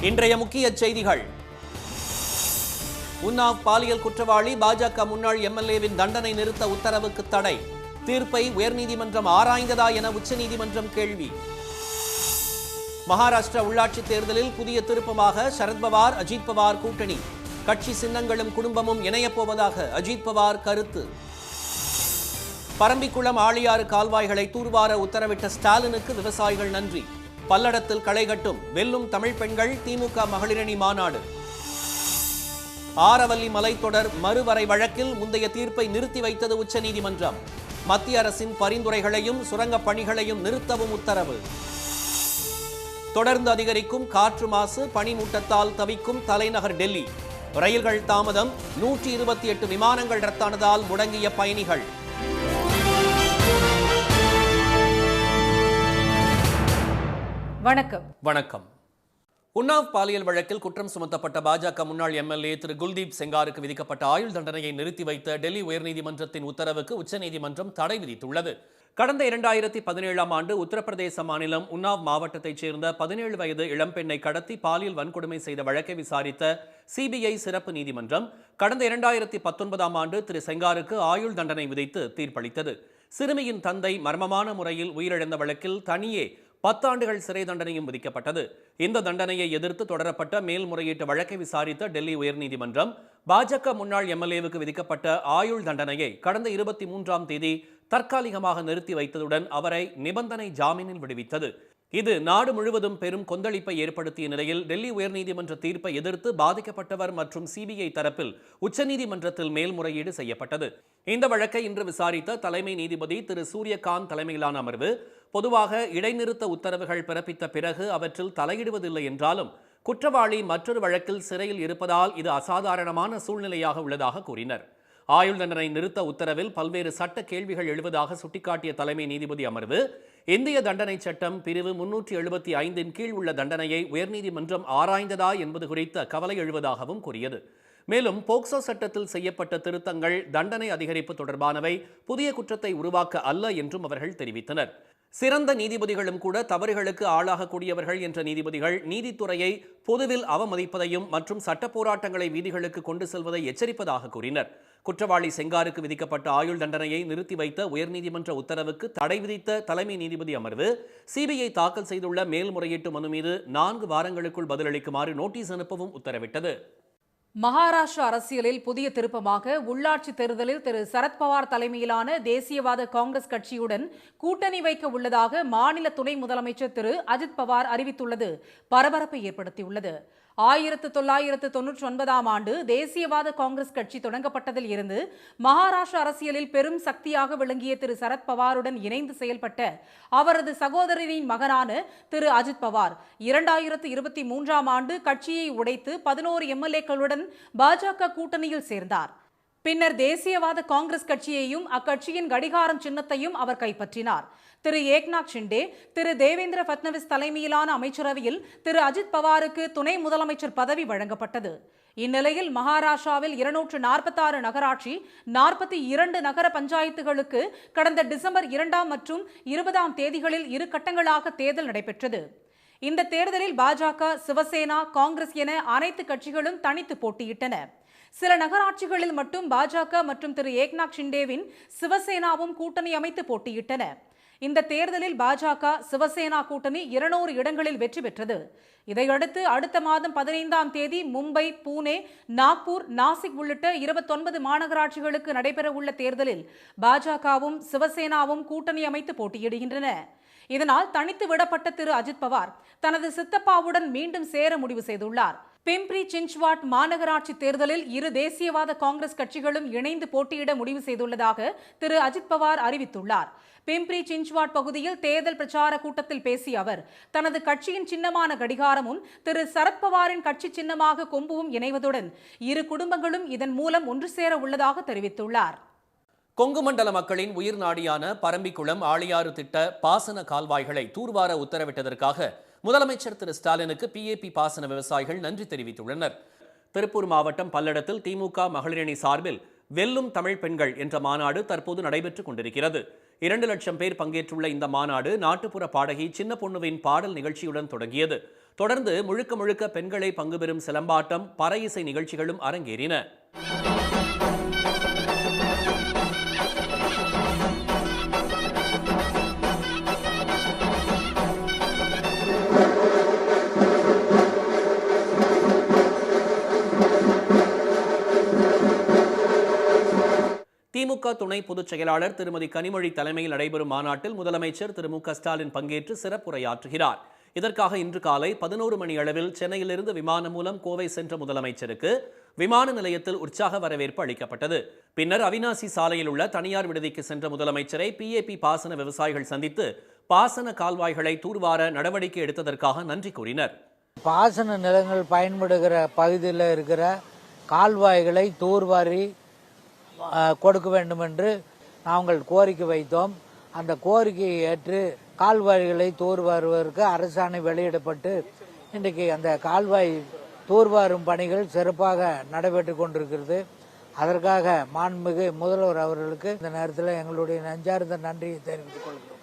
இன்றைய முக்கிய செய்திகள். உன்னாவ் பாலியல் குற்றவாளி பாஜக முன்னாள் எம்எல்ஏவின் தண்டனை நிறுத்த உத்தரவுக்கு தடை. தீர்ப்பை உயர்நீதிமன்றம் ஆராய்ந்ததா என உச்சநீதிமன்றம் கேள்வி. மகாராஷ்டிரா உள்ளாட்சி தேர்தலில் புதிய திருப்பமாக சரத்பவார் அஜித் பவார் கூட்டணி. கட்சி சின்னங்களும் குடும்பமும் இணையப் போவதாக அஜித் பவார் கருத்து. பரம்பிக்குளம் ஆழியாறு கால்வாய்களை தூர்வார உத்தரவிட்ட ஸ்டாலினுக்கு விவசாயிகள் நன்றி. பல்லடத்தில் களை கட்டும் வெல்லும் தமிழ் பெண்கள் திமுக மகளிரணி மாநாடு. ஆரவல்லி மலைத்தொடர் மறுவரை வழக்கில் முந்தைய தீர்ப்பை நிறுத்தி வைத்தது உச்சநீதிமன்றம். மத்திய அரசின் பரிந்துரைகளையும் சுரங்கப் பணிகளையும் நிறுத்தவும் உத்தரவு. தொடர்ந்து அதிகரிக்கும் காற்று மாசு, பனிமூட்டத்தால் தவிக்கும் தலைநகர் டெல்லி. ரயில்கள் தாமதம், 128 விமானங்கள் ரத்தானதால் முடங்கிய பயணிகள். வணக்கம். உன்னாவ் பாலியல் வழக்கில் குற்றம் சுமத்தப்பட்ட பாஜக முன்னாள் எம்எல்ஏ திரு குல்தீப் செங்காருக்கு விதிக்கப்பட்ட ஆயுள் தண்டனையை நிறுத்தி வைத்த டெல்லி உயர்நீதிமன்றத்தின் உத்தரவுக்கு உச்சநீதிமன்றம் தடை விதித்துள்ளது. கடந்த 2017ஆம் ஆண்டு உத்தரப்பிரதேச மாநிலம் உன்னாவ் மாவட்டத்தைச் சேர்ந்த 17 வயது இளம்பெண்ணை கடத்தி பாலியல் வன்கொடுமை செய்த வழக்கை விசாரித்த சிபிஐ சிறப்பு நீதிமன்றம் கடந்த 2019ஆம் ஆண்டு திரு செங்காருக்கு ஆயுள் தண்டனை விதித்து தீர்ப்பளித்தது. சிறுமியின் தந்தை மர்மமான முறையில் உயிரிழந்த வழக்கில் தனியே 10 ஆண்டுகள் சிறை தண்டனையும் விதிக்கப்பட்டது. இந்த தண்டனையை எதிர்த்து தொடரப்பட்ட மேல்முறையீட்டு வழக்கை விசாரித்த டெல்லி உயர்நீதிமன்றம் பாஜக முன்னாள் எம்எல்ஏவுக்கு விதிக்கப்பட்ட ஆயுள் தண்டனையை கடந்த 23ஆம் தேதி தற்காலிகமாக நிறுத்தி வைத்ததுடன் அவரை நிபந்தனை ஜாமீனில் விடுவித்தது. இது நாடு முழுவதும் பெரும் கொந்தளிப்பை ஏற்படுத்திய நிலையில் டெல்லி உயர்நீதிமன்ற தீர்ப்பை எதிர்த்து பாதிக்கப்பட்டவர் மற்றும் சிபிஐ தரப்பில் உச்சநீதிமன்றத்தில் மேல்முறையீடு செய்யப்பட்டது. இந்த வழக்கை இன்று விசாரித்த தலைமை நீதிபதி திரு சூரியகாந்த் தலைமையிலான அமர்வு பொதுவாக இடைநிறுத்த உத்தரவுகள் பிறப்பித்த பிறகு அவற்றில் தலையிடுவதில்லை என்றாலும் குற்றவாளி மற்றொரு வழக்கில் சிறையில் இருப்பதால் இது அசாதாரணமான சூழ்நிலையாக உள்ளதாக கூறினர். ஆயுள் தண்டனை நிறுத்த உத்தரவில் பல்வேறு சட்ட கேள்விகள் எழுவதாக சுட்டிக்காட்டிய தலைமை நீதிபதி அமர்வு இந்திய தண்டனை சட்டம் பிரிவு 375 கீழ் உள்ள தண்டனையை உயர்நீதிமன்றம் ஆராய்ந்ததா என்பது குறித்த கவலை எழுவதாகவும் கூறியது. மேலும் போக்சோ சட்டத்தில் செய்யப்பட்ட திருத்தங்கள் தண்டனை அதிகரிப்பு தொடர்பானவை, புதிய குற்றத்தை உருவாக்க அல்ல என்றும் அவர்கள் தெரிவித்தனர். சிறந்த நீதிபதிகளும் கூட தவறுகளுக்கு ஆளாகக்கூடியவர்கள் என்ற நீதிபதிகள் நீதித்துறையை பொதுவில் அவமதிப்பதையும் மற்றும் சட்ட போராட்டங்களை வீதிகளுக்கு கொண்டு செல்வதை எச்சரிப்பதாக கூறினர். குற்றவாளி செங்காருக்கு விதிக்கப்பட்ட ஆயுள் தண்டனையை நிறுத்தி வைத்த உயர்நீதிமன்ற உத்தரவுக்கு தடை விதித்த தலைமை நீதிபதி அமர்வு சிபிஐ தாக்கல் செய்துள்ள மேல்முறையீட்டு மனு மீது 4 வாரங்களுக்குள் பதிலளிக்குமாறு நோட்டீஸ் அனுப்பவும் உத்தரவிட்டது. மகாராஷ்டிரா அரசியலில் புதிய திருப்பமாக உள்ளாட்சி தேர்தலில் திரு சரத்பவார் தலைமையிலான தேசியவாத காங்கிரஸ் கட்சியுடன் கூட்டணி வைக்க உள்ளதாக மாநில துணை முதலமைச்சர் திரு அஜித் பவார் அறிவித்துள்ளது பரபரப்பை ஏற்படுத்தியுள்ளது. 1999ஆம் ஆண்டு தேசியவாத காங்கிரஸ் கட்சி தொடங்கப்பட்டதில் இருந்து மகாராஷ்டிரா அரசியலில் பெரும் சக்தியாக விளங்கிய திரு சரத்பவாருடன் இணைந்து செயல்பட்ட அவரது சகோதரரின் மகனான திரு அஜித் பவார் 2023ஆம் ஆண்டு கட்சியை உடைத்து 11 எம்எல்ஏக்களுடன் பாஜக கூட்டணியில் சேர்ந்தார். பின்னர் தேசியவாத காங்கிரஸ் கட்சியையும் அக்கட்சியின் கடிகாரம் சின்னத்தையும் அவர் கைப்பற்றினார். திரு ஏக்நாத் ஷிண்டே, திரு தேவேந்திர பட்னவிஸ் தலைமையிலான அமைச்சரவையில் திரு அஜித் பவாருக்கு துணை முதலமைச்சர் பதவி வழங்கப்பட்டது. இந்நிலையில் மகாராஷ்டிராவில் 246 நகராட்சி, 42 நகர பஞ்சாயத்துகளுக்கு கடந்த டிசம்பர் 2 மற்றும் 20ஆம் தேதிகளில் 2 கட்டங்களாக தேர்தல் நடைபெற்றது. இந்த தேர்தலில் பாஜக, சிவசேனா, காங்கிரஸ் என அனைத்து கட்சிகளும் தனித்து போட்டியிட்டன. சில நகராட்சிகளில் மட்டும் பாஜக மற்றும் திரு ஏக்நாத் ஷிண்டேவின் சிவசேனாவும் கூட்டணி அமைத்து போட்டியிட்டன. இந்த தேர்தலில் பாஜக சிவசேனா கூட்டணி 200 இடங்களில் வெற்றி பெற்றது. இதையடுத்து அடுத்த மாதம் 15ஆம் தேதி மும்பை, புனே, நாக்பூர், நாசிக் உள்ளிட்ட 29 மாநகராட்சிகளுக்கு நடைபெறவுள்ள தேர்தலில் பாஜகவும் சிவசேனாவும் கூட்டணி அமைத்து போட்டியிடுகின்றன. இதனால் தனித்து விடப்பட்ட திரு அஜித் பவார் தனது சித்தப்பாவுடன் மீண்டும் சேர முடிவு செய்துள்ளார். பிம்ப்ரி சின்ச்வாட் மாநகராட்சி தேர்தலில் 2 தேசியவாத காங்கிரஸ் கட்சிகளும் இணைந்து போட்டியிட முடிவு செய்துள்ளதாக திரு அஜித் பவார் அறிவித்துள்ளார். பிம்ப்ரி சின்ச்வாட் பகுதியில் தேர்தல் பிரச்சார கூட்டத்தில் பேசிய அவர் தனது கட்சியின் சின்னமான கடிகாரமும் திரு சரத்பவாரின் கட்சி சின்னமாக கொம்புவும் இணைவதுடன் 2 குடும்பங்களும் இதன் மூலம் ஒன்று சேர உள்ளதாக தெரிவித்துள்ளார். கொங்கு மண்டல மக்களின் உயிர் நாடியான பரம்பிக்குளம் ஆழியாறு திட்ட பாசன கால்வாய்களை தூர்வார உத்தரவிட்டதற்காக முதலமைச்சர் திரு ஸ்டாலினுக்கு பிஏபி பாசன விவசாயிகள் நன்றி தெரிவித்துள்ளனர். திருப்பூர் மாவட்டம் பல்லடத்தில் திமுக மகளிரணி சார்பில் வெல்லும் தமிழ் பெண்கள் என்ற மாநாடு தற்போது நடைபெற்றுக் கொண்டிருக்கிறது. 2 லட்சம் பேர் பங்கேற்றுள்ள இந்த மாநாடு நாட்டுப்புற பாடகி சின்ன பொண்ணுவின் பாடல் நிகழ்ச்சியுடன் தொடங்கியது. தொடர்ந்து முழுக்க முழுக்க பெண்களை பங்கு பெறும் சிலம்பாட்டம், பறை இசை நிகழ்ச்சிகளும் அரங்கேறின. திமுக துணை பொதுச் செயலாளர் திருமதி கனிமொழி தலைமையில் நடைபெறும் மாநாட்டில் முதலமைச்சர் திரு மு க ஸ்டாலின் பங்கேற்று சிறப்புரையாற்றுகிறார். இதற்காக இன்று காலை 11 மணி அளவில் சென்னையிலிருந்து விமானம் மூலம் கோவை சென்ற முதலமைச்சருக்கு விமான நிலையத்தில் உற்சாக வரவேற்பு அளிக்கப்பட்டது. பின்னர் அவினாசி சாலையில் உள்ள தனியார் விடுதிக்கு சென்ற முதலமைச்சரை PAP பாசன விவசாயிகள் சந்தித்து பாசன கால்வாய்களை தூர்வார நடவடிக்கை எடுத்ததற்காக நன்றி கூறினர். பாசன நிலங்கள் பயன்படுகிற பகுதியில் இருக்கிற கால்வாய்களை தூர்வாரி கொடுக்க வேண்டும் என்று நாங்கள் கோரிக்கை வைத்தோம். அந்த கோரிக்கையை ஏற்று கால்வாய்களை தூர்வாருவதற்கு அரசாணை வெளியிடப்பட்டு இன்றைக்கு அந்த கால்வாய் தூர்வாரும் பணிகள் சிறப்பாக நடைபெற்றுக் கொண்டிருக்கிறது. அதற்காக மாண்புமிகு முதல்வர் அவர்களுக்கு இந்த நேரத்தில் எங்களுடைய நெஞ்சார்ந்த நன்றியை தெரிவித்துக் கொள்கிறோம்.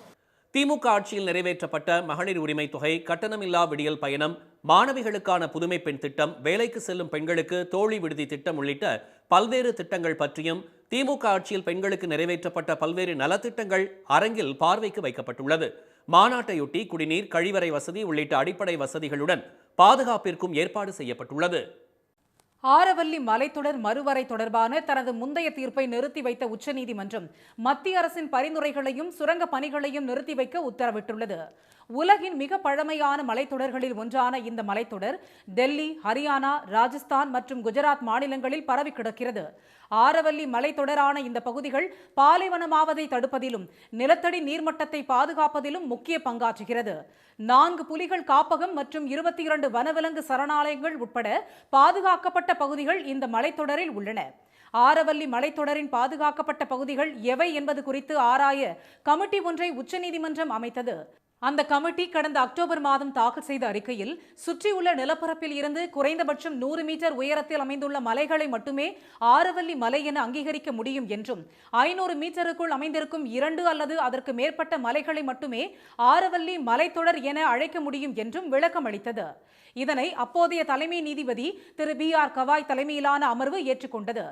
திமுக ஆட்சியில் நிறைவேற்றப்பட்ட மகளிர் உரிமை தொகை, கட்டணமில்லா விடியல் பயணம், மாணவிகளுக்கான புதுமை பெண் திட்டம், வேலைக்கு செல்லும் பெண்களுக்கு தோழி விடுதி திட்டம் உள்ளிட்ட பல்வேறு திட்டங்கள் பற்றியும் திமுக ஆட்சியில் பெண்களுக்கு நிறைவேற்றப்பட்ட பல்வேறு நலத்திட்டங்கள் அரங்கில் பார்வைக்கு வைக்கப்பட்டுள்ளது. மாநாட்டையொட்டி குடிநீர், கழிவறை வசதி உள்ளிட்ட அடிப்படை வசதிகளுடன் பாதுகாப்பிற்கும் ஏற்பாடு செய்யப்பட்டுள்ளது. ஆரவல்லி மலைத்தொடர் மறுவரை தொடர்பான தனது முந்தைய தீர்ப்பை நிறுத்தி வைத்த உச்சநீதிமன்றம் மத்திய அரசின் பரிந்துரைகளையும் சுரங்க பணிகளையும் நிறுத்தி வைக்க உத்தரவிட்டுள்ளது. உலகின் மிக பழமையான மலைத்தொடர்களில் ஒன்றான இந்த மலைத்தொடர் டெல்லி, ஹரியானா, ராஜஸ்தான் மற்றும் குஜராத் மாநிலங்களில் பரவி கிடக்கிறது. ஆரவல்லி மலைத்தொடரான இந்த பகுதிகள் பாலைவனமாவதை தடுப்பதிலும் நிலத்தடி நீர்மட்டத்தை பாதுகாப்பதிலும் முக்கிய பங்காற்றுகிறது. 4 புலிகள் காப்பகம் மற்றும் 22 வனவிலங்கு சரணாலயங்கள் உட்பட பாதுகாக்கப்பட்ட பகுதிகள் இந்த மலைத்தொடரில் உள்ளன. ஆரவல்லி மலைத்தொடரின் பாதுகாக்கப்பட்ட பகுதிகள் எவை என்பது குறித்து ஆராய கமிட்டி ஒன்றை உச்சநீதிமன்றம் அமைத்தது. அந்த கமிட்டி கடந்த அக்டோபர் மாதம் தாக்கல் செய்த அறிக்கையில் சுற்றியுள்ள நிலப்பரப்பில் இருந்து குறைந்தபட்சம் 100 மீட்டர் உயரத்தில் அமைந்துள்ள மலைகளை மட்டுமே ஆரவல்லி மலை என அங்கீகரிக்க முடியும் என்றும் 500 மீட்டருக்குள் அமைந்திருக்கும் 2 அல்லது அதற்கு மேற்பட்ட மலைகளை மட்டுமே ஆரவல்லி மலைத்தொடர் என அழைக்க முடியும் என்றும் விளக்கம் அளித்தது. இதனை அப்போதைய தலைமை நீதிபதி திரு BR கவாய் தலைமையிலான அமர்வு ஏற்றுக்கொண்டது.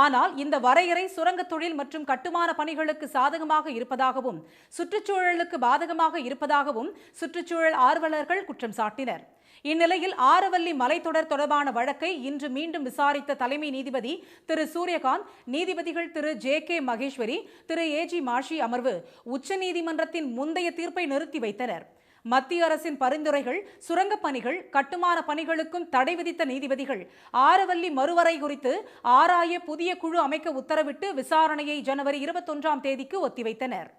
ஆனால் இந்த வரையறை சுரங்க தொழில் மற்றும் கட்டுமான பணிகளுக்கு சாதகமாக இருப்பதாகவும் சுற்றுச்சூழலுக்கு பாதகமாக இருப்பதாகவும் சுற்றுச்சூழல் ஆர்வலர்கள் குற்றம் சாட்டினர். இந்நிலையில் ஆரவல்லி மலைத்தொடர் தொடர்பான வழக்கை இன்று மீண்டும் விசாரித்த தலைமை நீதிபதி திரு சூரியகாந்த், நீதிபதிகள் திரு JK மகேஸ்வரி, திரு AG மாஷி அமர்வு உச்சநீதிமன்றத்தின் முந்தைய தீர்ப்பை நிறுத்தி வைத்தனர். மத்திய அரசின் பரிந்துரைகள், சுரங்கப் பணிகள், கட்டுமான பணிகளுக்கும் தடை விதித்த நீதிபதிகள் ஆரவல்லி மறுவரை குறித்து ஆராய புதிய குழு அமைக்க உத்தரவிட்டு விசாரணையை ஜனவரி 21ஆம் தேதிக்கு ஒத்திவைத்தனர்.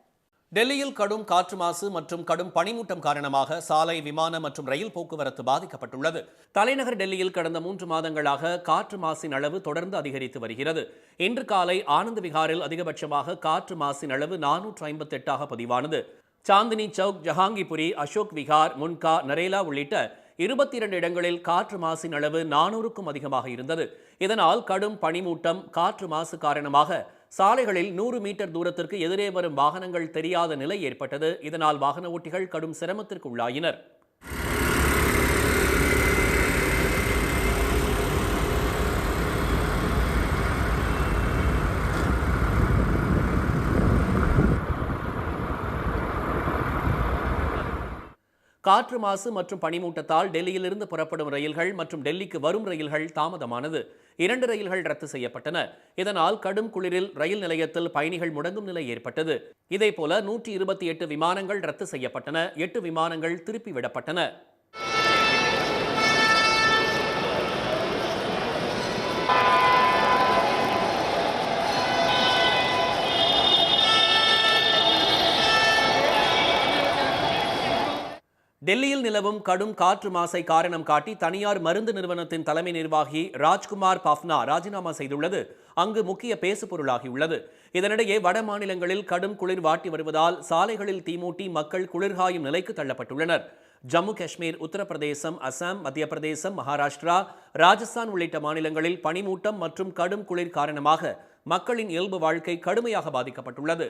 டெல்லியில் கடும் காற்று மாசு மற்றும் கடும் பனிமூட்டம் காரணமாக சாலை, விமான மற்றும் ரயில் போக்குவரத்து பாதிக்கப்பட்டுள்ளது. தலைநகர் டெல்லியில் கடந்த 3 மாதங்களாக காற்று மாசின் அளவு தொடர்ந்து அதிகரித்து வருகிறது. இன்று காலை ஆனந்த் விஹாரில் அதிகபட்சமாக காற்று மாசின் அளவு 458ஆக பதிவானது. சாந்தினி சவுக், ஜஹாங்கிபுரி, அசோக் விஹார், முன்கா, நரேலா உள்ளிட்ட 22 இடங்களில் காற்று மாசின் அளவு 400க்கும் அதிகமாக இருந்தது. இதனால் கடும் பனிமூட்டம், காற்று மாசு காரணமாக சாலைகளில் 100 மீட்டர் தூரத்திற்கு எதிரே வரும் வாகனங்கள் தெரியாத நிலை ஏற்பட்டது. இதனால் வாகன ஓட்டிகள் கடும் சிரமத்திற்கு உள்ளாயினர். காற்று மாசு மற்றும் பனிமூட்டத்தால் டெல்லியிலிருந்து புறப்படும் ரயில்கள் மற்றும் டெல்லிக்கு வரும் ரயில்கள் தாமதமானது. 2 ரயில்கள் ரத்து செய்யப்பட்டன. இதனால் கடும் குளிரில் ரயில் நிலையத்தில் பயணிகள் முடங்கும் நிலை ஏற்பட்டது. இதேபோல 128 விமானங்கள் ரத்து செய்யப்பட்டன. 8 விமானங்கள் திருப்பி விடப்பட்டன. டெல்லியில் நிலவும் கடும் காற்று மாசை காரணம் காட்டி தனியார் மருந்து நிறுவனத்தின் தலைமை நிர்வாகி ராஜ்குமார் பாஃப்னா ராஜினாமா செய்துள்ளது அங்கு முக்கிய பேசுபொருளாகியுள்ளது. இதனிடையே வட மாநிலங்களில் கடும் குளிர் வாட்டி வருவதால் சாலைகளில் தீமூட்டி மக்கள் குளிர்காயும் நிலைக்கு தள்ளப்பட்டுள்ளனர். ஜம்மு காஷ்மீர், உத்தரப்பிரதேசம், அசாம், மத்திய பிரதேசம், மகாராஷ்டிரா, ராஜஸ்தான் உள்ளிட்ட மாநிலங்களில் பனிமூட்டம் மற்றும் கடும் குளிர் காரணமாக மக்களின் இயல்பு வாழ்க்கை கடுமையாக பாதிக்கப்பட்டுள்ளது.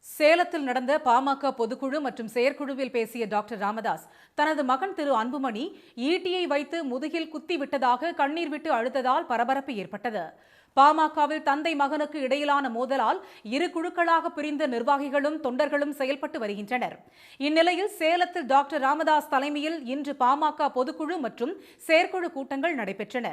சேலத்தில் நடந்த பாமக பொதுக்குழு மற்றும் செயற்குழுவில் பேசிய டாக்டர் ராமதாஸ் தனது மகன் திரு அன்புமணி ஈட்டியை வைத்து முதுகில் குத்தி விட்டதாக கண்ணீர் விட்டு அழுததால் பரபரப்பு ஏற்பட்டது. பாமகவில் தந்தை மகனுக்கு இடையிலான மோதலால் இரு குழுக்களாக பிரிந்த நிர்வாகிகளும் தொண்டர்களும் செயல்பட்டு வருகின்றனர். இந்நிலையில் சேலத்தில் டாக்டர் ராமதாஸ் தலைமையில் இன்று பாமக பொதுக்குழு மற்றும் செயற்குழு கூட்டங்கள் நடைபெற்றன.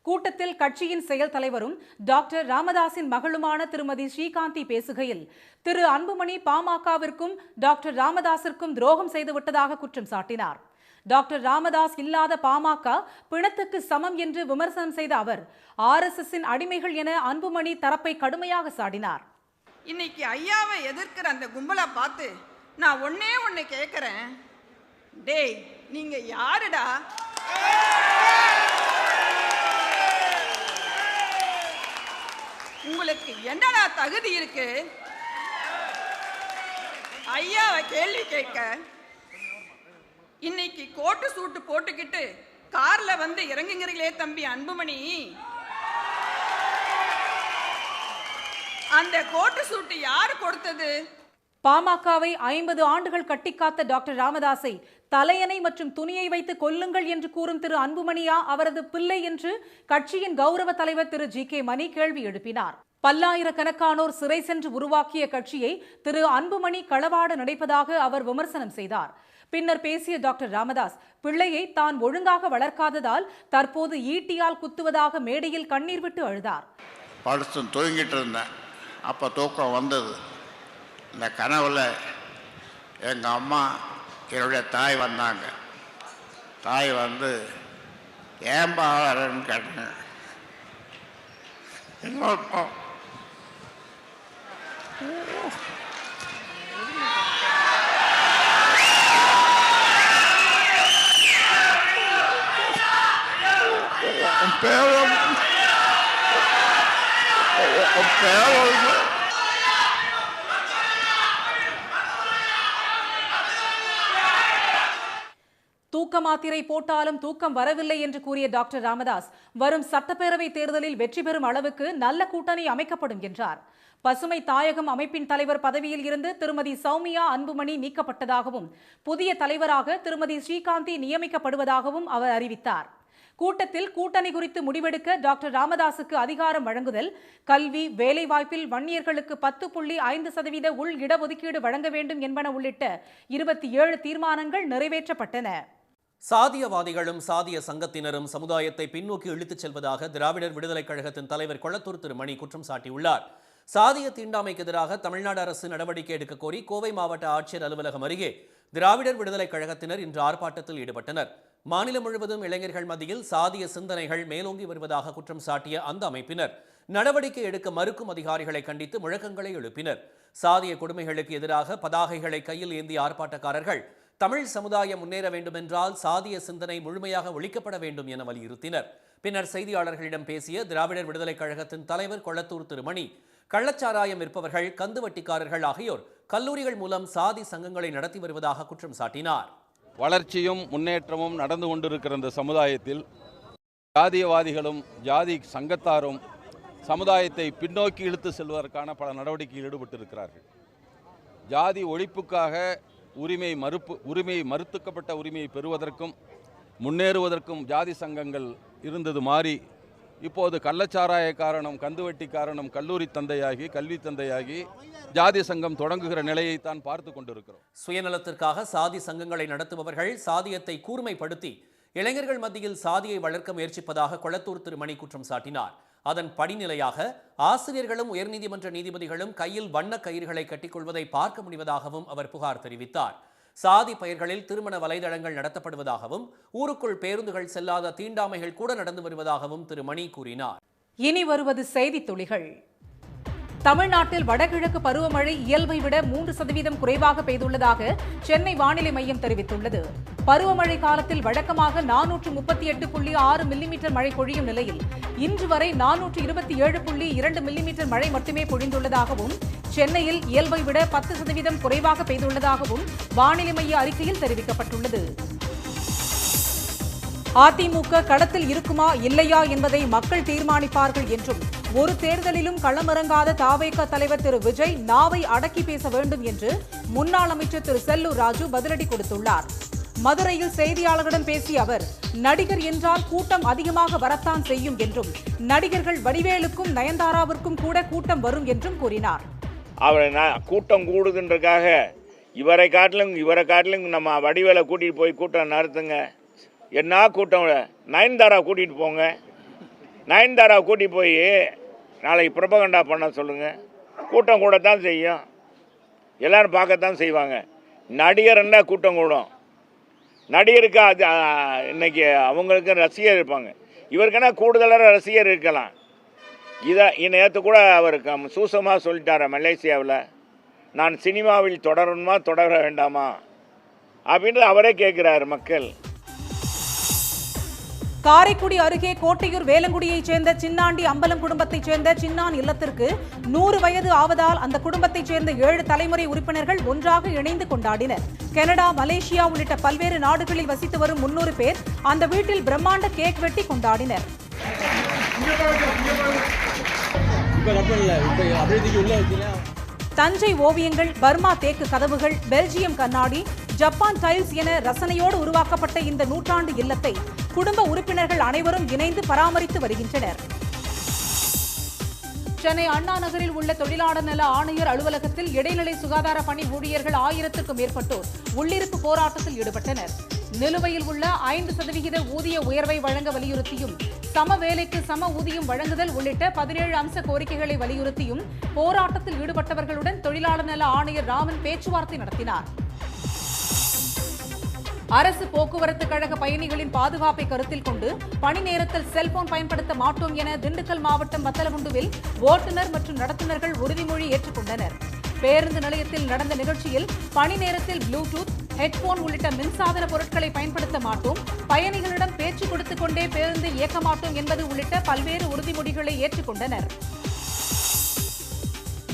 கூட்டத்தில் கட்சியின் செயல் தலைவரும் டாக்டர் ராமதாஸின் மகளுமான திருமதி ஸ்ரீகாந்தி பேசுகையில், திரு அன்புமணி பாமகவிற்கும் டாக்டர் ராமதாஸிற்கும் துரோகம் செய்துவிட்டதாக குற்றம் சாட்டினார். டாக்டர் ராமதாஸ் இல்லாத பாமக பிணத்துக்கு சமம் என்று விமர்சனம் செய்த அவர் RSSின் அடிமைகள் என அன்புமணி தரப்பை கடுமையாக சாடினார். இன்னைக்கு ஐயாவை எதிர்க்கிற அந்த கும்பலை பார்த்து நான் ஒண்ணு கேட்கிறேன். டேய், நீங்க யாருடா? உங்களுக்கு என்னடா தகுதி இருக்கு ஐயாவை கேள்வி கேட்க? இன்னைக்கு கோட்டு சூட்டு போட்டுக்கிட்டு கார்ல வந்து இறங்குங்கிறீங்களே தம்பி அன்புமணி, அந்த கோட்டு சூட்டு யாரு கொடுத்தது? பாமகவை 50 ஆண்டுகள் கட்டிக்காத்த டாக்டர் ராமதாஸை தலையணை மற்றும் துணியை வைத்து கொல்லுங்கள் என்று கூறும் திரு அன்புமணியா அவரது பிள்ளை என்று கட்சியின் கௌரவ தலைவர் திரு ஜி.கே. மணி கேள்வி எழுப்பினார். பல்லாயிரக்கணக்கானோர் சிறை சென்று உருவாக்கிய கட்சியை திரு அன்புமணி களவாட நினைப்பதாக அவர் விமர்சனம் செய்தார். பின்னர் பேசிய டாக்டர் ராமதாஸ் பிள்ளையை தான் ஒழுங்காக வளர்க்காததால் தற்போது ஈட்டியால் குத்துவதாக மேடையில் கண்ணீர் விட்டு அழுதார். படுத்து தூங்கிட்டு இருந்தேன். அப்போ தூக்கம் வந்தது. இந்த கனவுல எங்கள் அம்மா என்னுடைய தாய் வந்தாங்க. தாய் வந்து ஏன்பா வரன்னு கேட்டேன். எங்கள் தூக்க மாத்திரை போட்டாலும் தூக்கம் வரவில்லை என்று கூறிய டாக்டர் ராமதாஸ் வரும் சட்டப்பேரவை தேர்தலில் வெற்றி பெறும் அளவுக்கு நல்ல கூட்டணி அமைக்கப்படும் என்றார். பசுமை தாயகம் அமைப்பின் தலைவர் பதவியில் இருந்து திருமதி சௌமியா அன்புமணி நீக்கப்பட்டதாகவும் புதிய தலைவராக திருமதி ஸ்ரீகாந்தி நியமிக்கப்படுவதாகவும் அவர் அறிவித்தார். கூட்டத்தில் கூட்டணி குறித்து முடிவெடுக்க டாக்டர் ராமதாஸுக்கு அதிகாரம் வழங்குதல், கல்வி, வேலைவாய்ப்பில் வன்னியர்களுக்கு 10.5% உள் இடஒதுக்கீடு வழங்க வேண்டும் என்பன உள்ளிட்ட 27 தீர்மானங்கள் நிறைவேற்றப்பட்டன. சாதியவாதிகளும் சாதிய சங்கத்தினரும் சமுதாயத்தை பின்னோக்கி இழுத்துச் செல்வதாக திராவிடர் விடுதலைக் கழகத்தின் தலைவர் கொளத்தூர் திரு மணி குற்றம் சாட்டியுள்ளார். சாதிய தீண்டாமைக்கு எதிராக தமிழ்நாடு அரசு நடவடிக்கை எடுக்க கோரி கோவை மாவட்ட ஆட்சியர் அலுவலகம் அருகே திராவிடர் விடுதலைக் கழகத்தினர் இன்று ஆர்ப்பாட்டத்தில் ஈடுபட்டனர். மாநிலம் முழுவதும் இளைஞர்கள் மத்தியில் சாதிய சிந்தனைகள் மேலோங்கி வருவதாக குற்றம் சாட்டிய அந்த அமைப்பினர் நடவடிக்கை எடுக்க மறுக்கும் அதிகாரிகளை கண்டித்து முழக்கங்களை எழுப்பினர். சாதிய கொடுமைகளுக்கு எதிராக பதாகைகளை கையில் ஏந்திய ஆர்ப்பாட்டக்காரர்கள் தமிழ் சமுதாயம் முன்னேற வேண்டுமென்றால் சாதிய சிந்தனை முழுமையாக ஒழிக்கப்பட வேண்டும் என வலியுறுத்தினர். பின்னர் செய்தியாளர்களிடம் பேசிய திராவிடர் விடுதலைக் கழகத்தின் தலைவர் கொளத்தூர் திருமணி, கள்ளச்சாராயம் விற்பவர்கள், கந்துவட்டிக்காரர்கள் ஆகியோர் கல்லூரிகள் மூலம் சாதி சங்கங்களை நடத்தி வருவதாக குற்றம் சாட்டினார். வளர்ச்சியும் முன்னேற்றமும் நடந்து கொண்டிருக்கிற இந்த சமுதாயத்தில் ஜாதியவாதிகளும் ஜாதி சங்கத்தாரும் சமுதாயத்தை பின்னோக்கி இழுத்து செல்வதற்கான பல நடவடிக்கையில் ஈடுபட்டிருக்கிறார்கள். ஜாதி ஒழிப்புக்காக உரிமை மறுத்துக்கப்பட்ட உரிமையை பெறுவதற்கும் முன்னேறுவதற்கும் ஜாதி சங்கங்கள் இருந்தது மாறி இப்போது கள்ளச்சாராய காரணம், கந்துவட்டி காரணம், கல்லூரி தந்தையாகி, கல்வி தந்தையாகி ஜாதி சங்கம் தொடங்குகிற நிலையை தான் பார்த்து கொண்டிருக்கிறோம். சுயநலத்திற்காக சாதி சங்கங்களை நடத்துபவர்கள் சாதியத்தை கூர்மைப்படுத்தி இளைஞர்கள் மத்தியில் சாதியை வளர்க்க முயற்சிப்பதாக கொளத்தூர் திருமணி குற்றம் சாட்டினார். அதன் படிநிலையாக ஆசிரியர்களும் உயர்நீதிமன்ற நீதிபதிகளும் கையில் வண்ண கயிறுகளை கட்டிக்கொள்வதை பார்க்க முடிவதாகவும் அவர் புகார் தெரிவித்தார். சாதி பெயர்களில் திருமண வலைதளங்கள் நடத்தப்படுவதாகவும் ஊருக்குள் பேருந்துகள் செல்லாத தீண்டாமைகள் கூட நடந்து வருவதாகவும் திரு மணி கூறினார். இனி வருவது செய்தி துளிகள். தமிழ்நாட்டில் வடகிழக்கு பருவமழை இயல்பை விட 3% குறைவாக பெய்துள்ளதாக சென்னை வானிலை மையம் தெரிவித்துள்ளது. பருவமழை காலத்தில் வழக்கமாக 438.6 மில்லிமீட்டர் மழை பொழியும் நிலையில் இன்று வரை 427.2 மில்லிமீட்டர் மழை மட்டுமே பொழிந்துள்ளதாகவும் சென்னையில் இயல்பை விட 10% குறைவாக பெய்துள்ளதாகவும் வானிலை மைய அறிக்கையில் தெரிவிக்கப்பட்டுள்ளது. அதிமுக களத்தில் இருக்குமா இல்லையா என்பதை மக்கள் தீர்மானிப்பார்கள் என்றும் ஒரு தேர்தலிலும் களமிறங்காத தாவேக தலைவர் திரு விஜய் நாவை அடக்கி பேச வேண்டும் என்று முன்னாள் அமைச்சர் திரு செல்லூர் ராஜு பதிலடி கொடுத்துள்ளார். மதுரையில் செய்தியாளர்களிடம் பேசிய அவர், நடிகர் என்றால் கூட்டம் அதிகமாக வரத்தான் செய்யும் என்றும், நடிகர்கள் வடிவேலுக்கும் நயன்தாராவிற்கும் கூட கூட்டம் வரும் என்றும் கூறினார். அவர் கூட்டம் கூடுதுன்றக்காக இவரை காட்டிலும் நம்ம வடிவேலை கூட்டிகிட்டு போய் கூட்டம் நடத்துங்க. என்ன கூட்டம்? நயன்தாரா கூட்டிகிட்டு போங்க. நயன்தாரா கூட்டிகிட்டு போய் நாளைக்கு ப்ரொபகண்டா பண்ண சொல்லுங்கள். கூட்டம் கூட தான் செய்யும், எல்லோரும் பார்க்கத்தான் செய்வாங்க. நடிகர்னா கூட்டம் கூடும். நடிகருக்கு அது இன்னைக்கு அவங்களுக்கு ரசிகர் இருப்பாங்க, இவருக்குன்னா கூடுதலாக ரசிகர் இருக்கலாம். இதை நேற்று கூட அவர் சூசமாக சொல்லிட்டார் மலேசியாவில், நான் சினிமாவில் தொடரணுமா தொடர வேண்டாமா அப்படின்ட்டு அவரே கேட்குறாரு மக்கள். காரைக்குடி அருகே கோட்டையூர் வேலங்குடியைச் சேர்ந்த சின்னாண்டி அம்பலம் குடும்பத்தைச் சேர்ந்த சின்னான் இல்லத்திற்கு 100 வயது ஆவதால் அந்த குடும்பத்தைச் சேர்ந்த 7 தலைமுறை உறுப்பினர்கள் ஒன்றாக இணைந்து கொண்டாடினர். கனடா, மலேசியா உள்ளிட்ட பல்வேறு நாடுகளில் வசித்து வரும் 300 பேர் அந்த வீட்டில் பிரம்மாண்ட கேக் வெட்டி கொண்டாடினர். தஞ்சை ஓவியங்கள், பர்மா தேக்கு கதவுகள், பெல்ஜியம் கண்ணாடி, ஜப்பான் டைல்ஸ் என ரசனையோடு உருவாக்கப்பட்ட இந்த நூற்றாண்டு இல்லத்தை குடும்ப உறுப்பினர்கள் அனைவரும் இணைந்து பராமரித்து வருகின்றனர். சென்னை அண்ணா நகரில் உள்ள தொழிலாளர் நல ஆணையர் அலுவலகத்தில் இடைநிலை சுகாதார பணி ஊழியர்கள் 1000க்கும் மேற்பட்டோர் உள்ளிருப்பு போராட்டத்தில் ஈடுபட்டனர். நிலுவையில் உள்ள 5% ஊதிய உயர்வை வழங்க வலியுறுத்தியும், சம வேலைக்கு சம ஊதியம் வழங்குதல் உள்ளிட்ட 17 அம்ச கோரிக்கைகளை வலியுறுத்தியும் போராட்டத்தில் ஈடுபட்டவர்களுடன் தொழிலாளர் நல ஆணையர் ராமன் பேச்சுவார்த்தை நடத்தினார். அரசு போக்குவரத்து கழக பயணிகளின் பாதுகாப்பை கருத்தில் கொண்டு பணி நேரத்தில் செல்போன் பயன்படுத்த மாட்டோம் என திண்டுக்கல் மாவட்டம் வத்தலகுண்டுவில் ஓட்டுநர் மற்றும் நடத்துனர்கள் உறுதிமொழி ஏற்றுக்கொண்டனர். பேருந்து நிலையத்தில் நடந்த நிகழ்ச்சியில் பணி நேரத்தில் ப்ளூடூத், ஹெட்போன் உள்ளிட்ட மின்சாதன பொருட்களை பயன்படுத்த மாட்டோம், பயணிகளிடம் பேச்சு கொடுத்துக் கொண்டே பேருந்து இயக்க மாட்டோம் என்பது உள்ளிட்ட பல்வேறு உறுதிமொழிகளை ஏற்றுக்கொண்டனர்.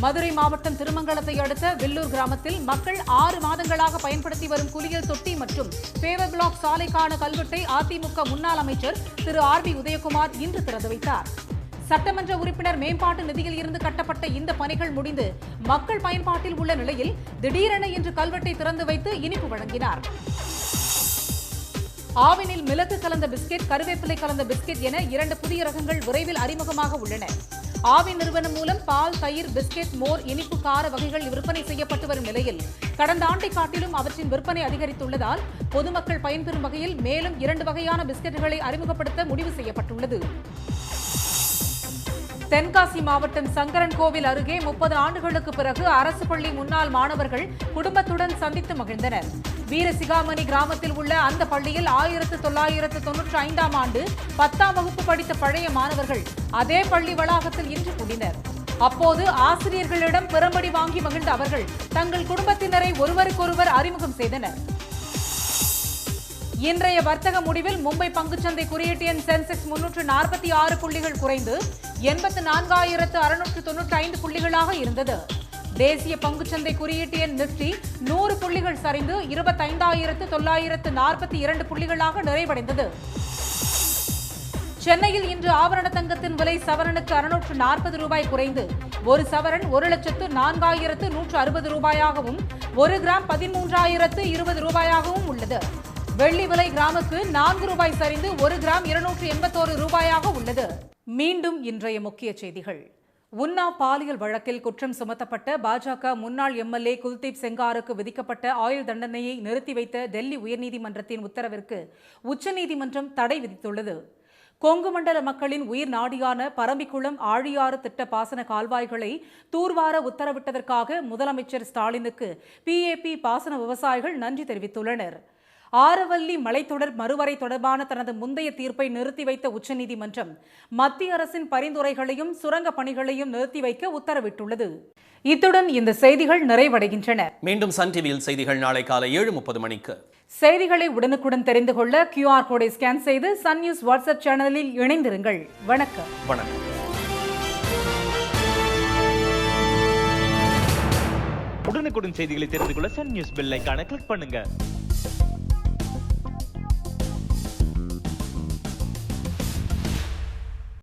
மதுரை மாவட்டம் திருமங்கலத்தை அடுத்த வில்லூர் கிராமத்தில் மக்கள் 6 மாதங்களாக பயன்படுத்தி வரும் குளியல் தொட்டி மற்றும் பேவர் பிளாக் சாலைக்கான கல்வெட்டை அதிமுக முன்னாள் அமைச்சர் திரு RB உதயகுமார் இன்று திறந்து வைத்தார். சட்டமன்ற உறுப்பினர் மேம்பாட்டு நிதியில் இருந்து கட்டப்பட்ட இந்த பணிகள் முடிந்து மக்கள் பயன்பாட்டில் உள்ள நிலையில் திடீரென இன்று கல்வெட்டை திறந்து வைத்து இனிப்பு வழங்கினார். ஆவினில் மிளகு கலந்த பிஸ்கெட், கருவேப்பிலை கலந்த பிஸ்கெட் என 2 புதிய ரகங்கள் விரைவில் அறிமுகமாக உள்ளன. ஆவின் நிறுவனம் மூலம் பால், தயிர், பிஸ்கெட், மோர், இனிப்பு, கார வகைகள் விற்பனை செய்யப்பட்டு வரும் நிலையில் கடந்த ஆண்டை காட்டிலும் அவற்றின் விற்பனை அதிகரித்துள்ளதால் பொதுமக்கள் பயன்பெறும் வகையில் மேலும் 2 வகையான பிஸ்கெட்டுகளை அறிமுகப்படுத்த முடிவு செய்யப்பட்டுள்ளது. தென்காசி மாவட்டம் சங்கரன்கோவில் அருகே 30 ஆண்டுகளுக்கு பிறகு அரசு பள்ளி முன்னாள் மாணவர்கள் குடும்பத்துடன் சந்தித்து மகிழ்ந்தனர். வீரசிகாமணி கிராமத்தில் உள்ள அந்த பள்ளியில் 1995ஆம் ஆண்டு 10ஆம் வகுப்பு படித்த பழைய மாணவர்கள் அதே பள்ளி வளாகத்தில் இன்று கூடினர். அப்போது ஆசிரியர்களிடம் பெரும்படி வாங்கி மகிழ்ந்த அவர்கள் தங்கள் குடும்பத்தினரை ஒருவருக்கொருவர் அறிமுகம் செய்தனர். இன்றைய வர்த்தக முடிவில் மும்பை பங்குச்சந்தை குறியீட்டு எண் சென்செக்ஸ் 346 புள்ளிகள் குறைந்து 84,695 புள்ளிகளாக இருந்தது. தேசிய பங்குச்சந்தை குறியீட்டு எண் நிப்டி 100 புள்ளிகள் சரிந்து 25,942 புள்ளிகளாக நிறைவடைந்தது. சென்னையில் இன்று ஆபரண தங்கத்தின் விலை சவரனுக்கு 640 ரூபாய் குறைந்து ஒரு சவரன் 1,04,160 ரூபாயாகவும் 1 கிராம் 13,020 ரூபாயாகவும் உள்ளது. வெள்ளி விலை கிராமுக்கு 4 ரூபாய் சரிந்து 1 கிராம் 281 ரூபாயாக உள்ளது. மீண்டும் இன்றைய முக்கிய செய்திகள். உன்னாவ் பாலியல் வழக்கில் குற்றம் சுமத்தப்பட்ட பாஜக முன்னாள் MLA குல்தீப் செங்காருக்கு விதிக்கப்பட்ட ஆயுள் தண்டனையை நிறுத்தி வைத்த டெல்லி உயர்நீதிமன்றத்தின் உத்தரவிற்கு உச்சநீதிமன்றம் தடை விதித்துள்ளது. கொங்கு மண்டல மக்களின் உயிர் நாடியான பரம்பிக்குளம் ஆழியாறு திட்ட பாசன கால்வாய்களை தூர்வார உத்தரவிட்டதற்காக முதலமைச்சர் ஸ்டாலினுக்கு PAP பாசன விவசாயிகள் நன்றி தெரிவித்துள்ளனர். ஆரவல்லி மலைத்தொடர் மறுவரை தொடர்பான தனது முந்தைய தீர்ப்பை நிறுத்தி வைத்த உச்சநீதிமன்றம் மத்திய அரசின் பரிந்துரைகளையும் சுரங்க பணிகளையும் நிறுத்தி வைக்க உத்தரவிட்டுள்ளது. இத்துடன் இந்த செய்திகள் நிறைவடைகின்றன. மீண்டும் சன் டிவியில் செய்திகள் நாளை காலை 7:30 மணிக்கு. செய்திகளை உடனுக்குடன் தெரிந்து கொள்ள QR கோடை ஸ்கேன் செய்து சன் நியூஸ் வாட்ஸ்அப் சேனலில் இணைந்திருங்கள். வணக்கம். உடனுக்குடன் செய்திகளை தெரிந்து கொள்ள சன் நியூஸ் பெல் ஐகானை கிளிக் பண்ணுங்க.